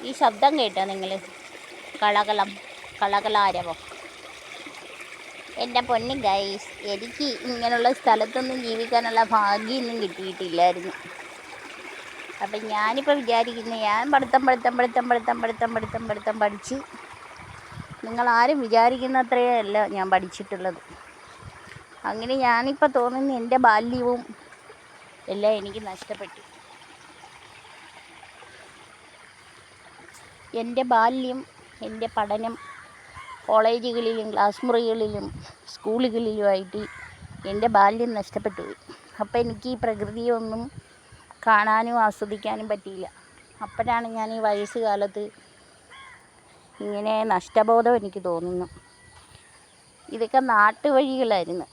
ഈ ശബ്ദം കേട്ടോ നിങ്ങൾ? കളകളം കളകളാരവം. എൻ്റെ പൊന്നും ഗൈസ്, എനിക്ക് ഇങ്ങനെയുള്ള സ്ഥലത്തൊന്നും ജീവിക്കാനുള്ള ഭാഗ്യമൊന്നും കിട്ടിയിട്ടില്ലായിരുന്നു. അപ്പം ഞാനിപ്പോൾ വിചാരിക്കുന്നു, ഞാൻ പഠിത്തം പഠിച്ച് നിങ്ങളാരും വിചാരിക്കുന്ന അത്രയല്ല ഞാൻ പഠിച്ചിട്ടുള്ളത്. അങ്ങനെ ഞാനിപ്പോൾ തോന്നുന്നു എൻ്റെ ബാല്യവും എല്ലാം എനിക്ക് നഷ്ടപ്പെട്ടു. എൻ്റെ ബാല്യം, എൻ്റെ പഠനം കോളേജുകളിലും ക്ലാസ് മുറികളിലും സ്കൂളുകളിലുമായിട്ട് എൻ്റെ ബാല്യം നഷ്ടപ്പെട്ടു പോയി. അപ്പം എനിക്ക് ഈ പ്രകൃതിയൊന്നും കാണാനും ആസ്വദിക്കാനും പറ്റിയില്ല. അപ്പോഴാണ് ഞാൻ ഈ വയസ്സുകാലത്ത് ഇങ്ങനെ നഷ്ടബോധം എനിക്ക് തോന്നുന്നു. ഇതൊക്കെ നാട്ടുവഴികളായിരുന്നു.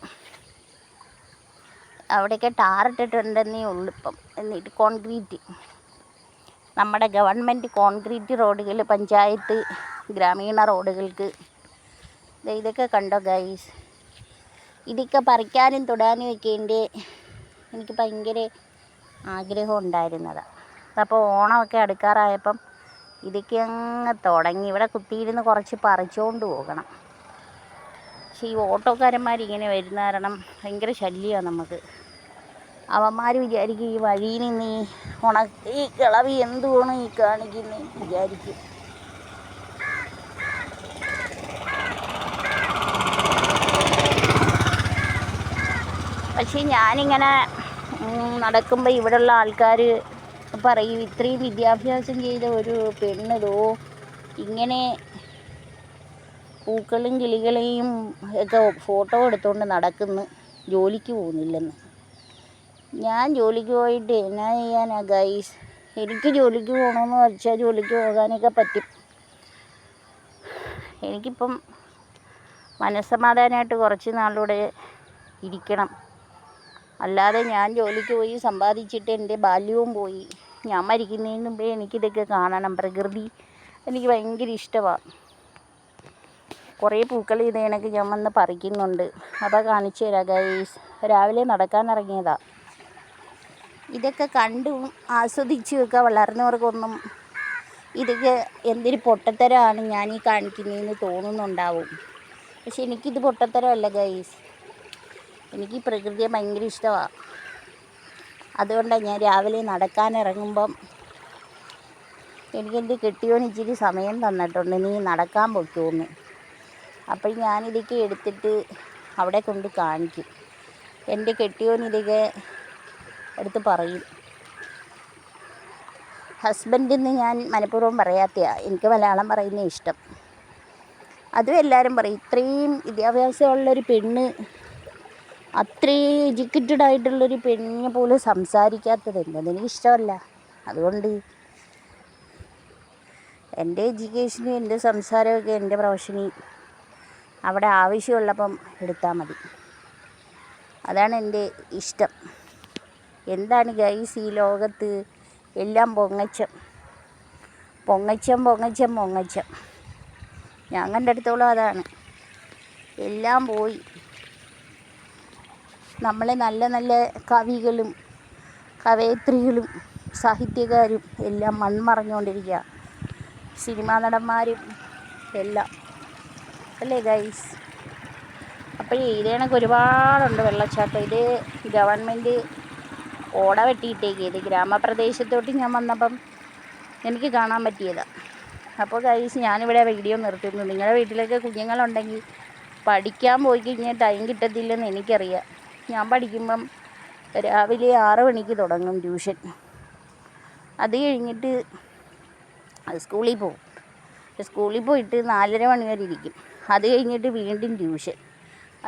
അവിടെയൊക്കെ ടാറിട്ടിട്ടുണ്ടെന്നേ ഉള്ളൂ ഇപ്പം. എന്നിട്ട് കോൺക്രീറ്റ്, നമ്മുടെ ഗവൺമെൻറ് കോൺക്രീറ്റ് റോഡുകൾ, പഞ്ചായത്ത് ഗ്രാമീണ റോഡുകൾക്ക്. ഇതൊക്കെ കണ്ടോ ഗൈസ്? ഇതൊക്കെ പറിക്കാനും തൊടാനും ഒക്കെ എനിക്ക് ഭയങ്കര ആഗ്രഹം ഉണ്ടായിരുന്നതാണ്. അപ്പോൾ ഓണമൊക്കെ അടുക്കാറായപ്പം ഇതൊക്കെ അങ്ങ് തുടങ്ങി. ഇവിടെ കുത്തിയിരുന്ന് കുറച്ച് പറിച്ചുകൊണ്ട് പോകണം. പക്ഷേ ഈ ഓട്ടോക്കാരന്മാരിങ്ങനെ വരുന്ന കാരണം ഭയങ്കര ശല്യമാണ് നമുക്ക്. അവന്മാർ വിചാരിക്കും ഈ വഴിയിൽ നിന്ന് ഈ കിളവി എന്തുവാണ് ഈ കാണിക്കുന്നത് വിചാരിക്കും. പക്ഷേ ഞാനിങ്ങനെ നടക്കുമ്പോൾ ഇവിടെയുള്ള ആൾക്കാർ പറയും, ഇത്രയും വിദ്യാഭ്യാസം ചെയ്ത ഒരു പെണ്ണിതോ ഇങ്ങനെ പൂക്കളും കിളികളെയും ഒക്കെ ഫോട്ടോ എടുത്തുകൊണ്ട് നടക്കുന്നു, ജോലിക്ക് പോകുന്നില്ലെന്ന്. ഞാൻ ജോലിക്ക് പോയിട്ട് എന്നാ ചെയ്യാനാ ഗൈസ്? എനിക്ക് ജോലിക്ക് പോകണമെന്ന് വെച്ചാൽ ജോലിക്ക് പോകാനൊക്കെ പറ്റും. എനിക്കിപ്പം മനസ്സമാധാനമായിട്ട് കുറച്ച് നാളിലൂടെ ഇരിക്കണം. അല്ലാതെ ഞാൻ ജോലിക്ക് പോയി സമ്പാദിച്ചിട്ട് എൻ്റെ ബാല്യവും പോയി. ഞാൻ മരിക്കുന്നതിന് മുമ്പേ എനിക്കിതൊക്കെ കാണണം. പ്രകൃതി എനിക്ക് ഭയങ്കര ഇഷ്ടമാണ്. കുറേ പൂക്കൾ ഇത് കണക്ക് ഞാൻ വന്ന് പറിക്കുന്നുണ്ട്. അപ്പോൾ കാണിച്ചു തരാം ഗൈസ്. രാവിലെ നടക്കാനിറങ്ങിയതാണ്. ഇതൊക്കെ കണ്ടും ആസ്വദിച്ചുമൊക്കെ വളർന്നവർക്കൊന്നും ഇതൊക്കെ എന്തൊരു പൊട്ടത്തരമാണ് ഞാൻ ഈ കാണിക്കുന്നതെന്ന് തോന്നുന്നുണ്ടാവും. പക്ഷെ എനിക്കിത് പൊട്ടത്തരമല്ല ഗൈസ്. എനിക്ക് ഈ പ്രകൃതിയെ ഭയങ്കര ഇഷ്ടമാണ്. അതുകൊണ്ടാണ് ഞാൻ രാവിലെ നടക്കാനിറങ്ങുമ്പം എനിക്കെൻ്റെ കെട്ടിയോൻ ഇച്ചിരി സമയം തന്നിട്ടുണ്ട്, നീ നടക്കാൻ പൊയ്ക്കോന്ന്. അപ്പോൾ ഞാനിതൊക്കെ എടുത്തിട്ട് അവിടെ കൊണ്ട് കാണിക്കും. എൻ്റെ കെട്ടിയോൻ ഇതൊക്കെ എടുത്ത് പറയും. ഹസ്ബൻഡെന്ന് ഞാൻ മനഃപൂർവ്വം പറയാത്തതാണ്. എനിക്ക് മലയാളം പറയുന്നത് ഇഷ്ടം. അതും എല്ലാവരും പറയും, ഇത്രയും വിദ്യാഭ്യാസമുള്ളൊരു പെണ്ണ്, അത്രയും എഡ്യൂക്കേറ്റഡ് ആയിട്ടുള്ളൊരു പെണ്ണിനെ പോലും സംസാരിക്കാത്തത് എന്താണെന്ന് എനിക്കിഷ്ടമല്ല. അതുകൊണ്ട് എൻ്റെ എഡ്യൂക്കേഷനും എൻ്റെ സംസാരമൊക്കെ എൻ്റെ പ്രൊഫഷനിൽ അവിടെ ആവശ്യമുള്ളപ്പം എടുത്താൽ മതി. അതാണ് എൻ്റെ ഇഷ്ടം. എന്താണ് ഗൈസ് ഈ ലോകത്ത്? എല്ലാം പൊങ്ങച്ചം. ഞാൻ കണ്ടെടുത്തോളം അതാണ്. എല്ലാം പോയി. നമ്മളെ നല്ല നല്ല കവികളും കവയത്രികളും സാഹിത്യകാരും എല്ലാം മൺമറഞ്ഞുകൊണ്ടിരിക്കുക. സിനിമാ നടന്മാരും എല്ലാം, അല്ലേ ഗൈസ്? അപ്പോൾ ഇത് കണക്ക് ഒരുപാടുണ്ട് വെള്ളച്ചാട്ടം. ഇത് ഗവൺമെൻറ് ഓട വെട്ടിയിട്ടേക്ക്. ഇത് ഗ്രാമപ്രദേശത്തോട്ട് ഞാൻ വന്നപ്പം എനിക്ക് കാണാൻ പറ്റിയതാണ്. അപ്പോൾ ഗൈസ്, ഞാനിവിടെ വീഡിയോ നിർത്തുന്നു. നിങ്ങളുടെ വീട്ടിലൊക്കെ കുഞ്ഞുങ്ങളുണ്ടെങ്കിൽ പഠിക്കാൻ പോയി കഴിഞ്ഞാൽ ടൈം കിട്ടത്തില്ലെന്ന് എനിക്കറിയാം. ഞാൻ പഠിക്കുമ്പം രാവിലെ 6 മണിക്ക് തുടങ്ങും ട്യൂഷൻ. അത് കഴിഞ്ഞിട്ട് സ്കൂളിൽ പോകും. സ്കൂളിൽ പോയിട്ട് 4:30 മണി വരെ ഇരിക്കും. അത് കഴിഞ്ഞിട്ട് വീണ്ടും ട്യൂഷൻ.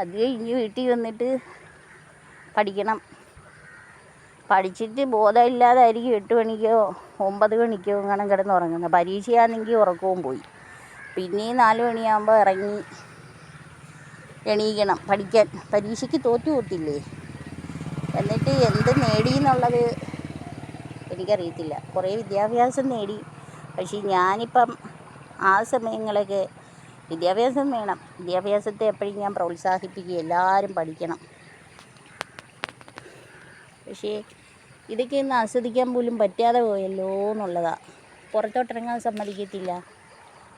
അത് കഴിഞ്ഞ് വീട്ടിൽ വന്നിട്ട് പഠിക്കണം. പഠിച്ചിട്ട് ബോധമില്ലാതായിരിക്കും 8 മണിക്കോ 9 മണിക്കോ അങ്ങനെ കിടന്നുറങ്ങുന്നത്. പരീക്ഷയാണെങ്കിൽ ഉറക്കവും പോയി. പിന്നെയും 4 മണിയാകുമ്പോൾ എണീക്കണം പഠിക്കാൻ. പരീക്ഷയ്ക്ക് തോറ്റു പോകത്തില്ലേ? എന്നിട്ട് എന്ത് നേടിയെന്നുള്ളത് എനിക്കറിയത്തില്ല. കുറേ വിദ്യാഭ്യാസം നേടി. പക്ഷേ ഞാനിപ്പം ആ സമയങ്ങളൊക്കെ വിദ്യാഭ്യാസം വേണം. വിദ്യാഭ്യാസത്തെ എപ്പോഴും ഞാൻ പ്രോത്സാഹിപ്പിക്കുക, എല്ലാവരും പഠിക്കണം. പക്ഷേ ഇതൊക്കെ ഒന്ന് ആസ്വദിക്കാൻ പോലും പറ്റാതെ പോയല്ലോ എന്നുള്ളതാണ്. പുറത്തോട്ടിറങ്ങാൻ സമ്മതിക്കത്തില്ല.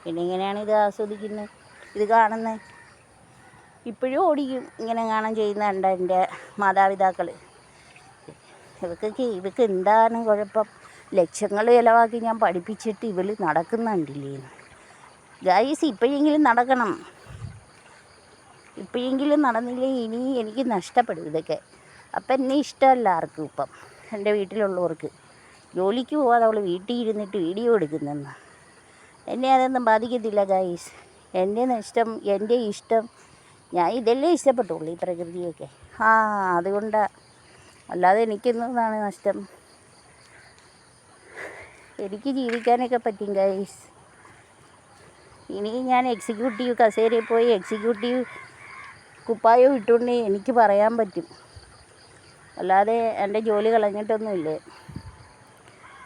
പിന്നെ എങ്ങനെയാണ് ഇത് ആസ്വദിക്കുന്നത്, ഇത് കാണുന്നത്? ഇപ്പോഴും ഓടിക്കും ഇങ്ങനെ കാണാൻ ചെയ്യുന്ന കണ്ട എൻ്റെ മാതാപിതാക്കൾ. ഇവർക്ക് എന്താണ് കുഴപ്പം? ലക്ഷങ്ങൾ ചിലവാക്കി ഞാൻ പഠിപ്പിച്ചിട്ട് ഇവൾ നടക്കുന്നുണ്ടില്ലേ ഗൈസ്? ഇപ്പോഴെങ്കിലും നടക്കണം. ഇപ്പോഴെങ്കിലും നടന്നില്ലേ ഇനി എനിക്ക് നഷ്ടപ്പെടും ഇതൊക്കെ. അപ്പം എന്നെ ഇഷ്ടമല്ല ആർക്കും ഇപ്പം, എൻ്റെ വീട്ടിലുള്ളവർക്ക്. ജോലിക്ക് പോകാതെ അവൾ വീട്ടിൽ ഇരുന്നിട്ട് വീഡിയോ എടുക്കുന്നെന്ന്. എന്നെ അതൊന്നും ബാധിക്കത്തില്ല ഗൈസ്. എൻ്റെ ഇഷ്ടം ഞാൻ ഇതെല്ലാം ഇഷ്ടപ്പെട്ടുള്ളൂ, ഈ പ്രകൃതിയൊക്കെ. അതുകൊണ്ടാണ്, അല്ലാതെ എനിക്കെന്നതാണ് നഷ്ടം? എനിക്ക് ജീവിക്കാനൊക്കെ പറ്റും ഗൈസ്. ഇനി ഞാൻ എക്സിക്യൂട്ടീവ് കസേരയിൽ പോയി എക്സിക്യൂട്ടീവ് കുപ്പായം ഇട്ടുകൊണ്ട് എനിക്ക് പറയാൻ പറ്റും, അല്ലാതെ എൻ്റെ ജോലി കളഞ്ഞിട്ടൊന്നുമില്ലേ.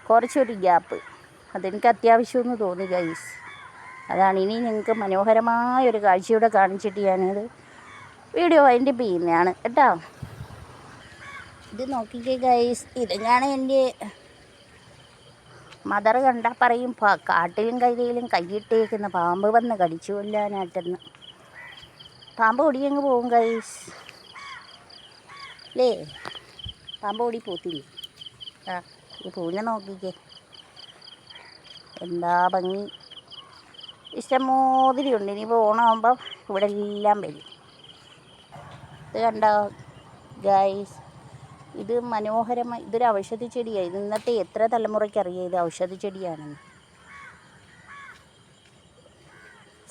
കുറച്ചൊരു ഗ്യാപ്പ് അതെനിക്ക് അത്യാവശ്യമെന്ന് തോന്നി ഗൈസ്. അതാണ്. ഇനി നിങ്ങൾക്ക് മനോഹരമായൊരു കാഴ്ചയൂടെ കാണിച്ചിട്ട് ഞാനത് വീഡിയോ വൈൻഡപ്പ് ചെയ്യുന്നതാണ് കേട്ടോ. ഇത് നോക്കിക്കേ ഗൈസ്, ഇതെങ്ങാണ് എൻ്റെ മദർ കണ്ടാൽ പറയും കാട്ടിലും കൈയിലും കൈയിട്ടേക്കുന്ന പാമ്പ് വന്ന് കടിച്ചു കൊല്ലാനായിട്ടെന്ന്. പാമ്പ് ഓടിയങ്ങ് പോവും ഗൈസ് അല്ലേ? പാമ്പ് ഓടി പോത്തില്ലേ? ഈ പൂവിനെ നോക്കിക്കേ, എന്താ ഭംഗി. ഇഷ്ടംമാതിരി ഉണ്ട്. ഇനിയിപ്പോൾ ഓണമാകുമ്പം ഇവിടെ എല്ലാം വരും. ഇത് കണ്ടോ ഗൈസ്? ഇത് മനോഹരമായി, ഇതൊരു ഔഷധ ചെടിയാണ്. ഇത് ഇന്നത്തെ എത്ര തലമുറയ്ക്ക് അറിയാം ഇത് ഔഷധ ചെടിയാണെന്ന്?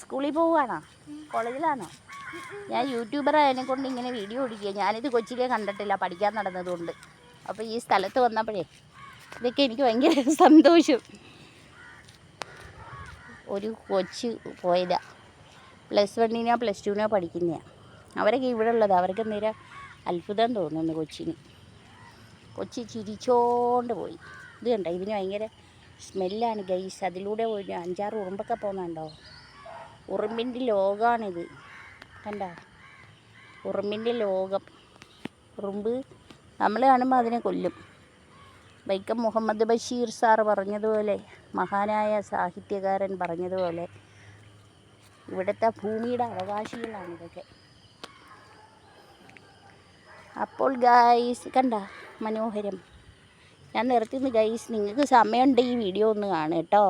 സ്കൂളിൽ പോവുകയാണോ? കോളേജിലാണോ? ഞാൻ യൂട്യൂബർ ആയതിനെക്കൊണ്ട് ഇങ്ങനെ വീഡിയോ ഓടിക്കുക. ഞാനിത് കൊച്ചിയിലേ കണ്ടിട്ടില്ല, പഠിക്കാൻ നടന്നതുകൊണ്ട്. അപ്പോൾ ഈ സ്ഥലത്ത് വന്നപ്പോഴേ ഇതൊക്കെ എനിക്ക് ഭയങ്കര സന്തോഷം. ഒരു കൊച്ച് പോയതാ, +1 +2 പഠിക്കുന്നതാണ്. അവരൊക്കെ ഇവിടെ ഉള്ളത്, അവർക്ക് നേരെ അത്ഭുതം തോന്നുന്നു കൊച്ചിന്. കൊച്ചി ചിരിച്ചോണ്ട് പോയി. ഇത് കണ്ടോ? ഇതിന് ഭയങ്കര സ്മെല്ലാണ് ഗൈസ്. അതിലൂടെ ഒരു 5-6 ഉറുമ്പൊക്കെ പോകുന്നുണ്ടോ? ഉറുമ്പിൻ്റെ ലോകമാണിത് കണ്ടോ? ഉറുമ്പിൻ്റെ ലോകം. ഉറുമ്പ് നമ്മൾ കാണുമ്പോൾ അതിനെ കൊല്ലും. വൈക്കം മുഹമ്മദ് ബഷീർ സാറ് പറഞ്ഞതുപോലെ, മഹാനായ സാഹിത്യകാരൻ പറഞ്ഞതുപോലെ, ഇവിടുത്തെ ഭൂമിയുടെ അവകാശികളാണ് ഇതൊക്കെ. അപ്പോൾ ഗൈസ് കണ്ട മനോഹരം. ഞാൻ നിർത്തുന്നു ഗൈസ്. നിങ്ങൾക്ക് സമയമുണ്ട് ഈ വീഡിയോ ഒന്ന് കാണുക കേട്ടോ.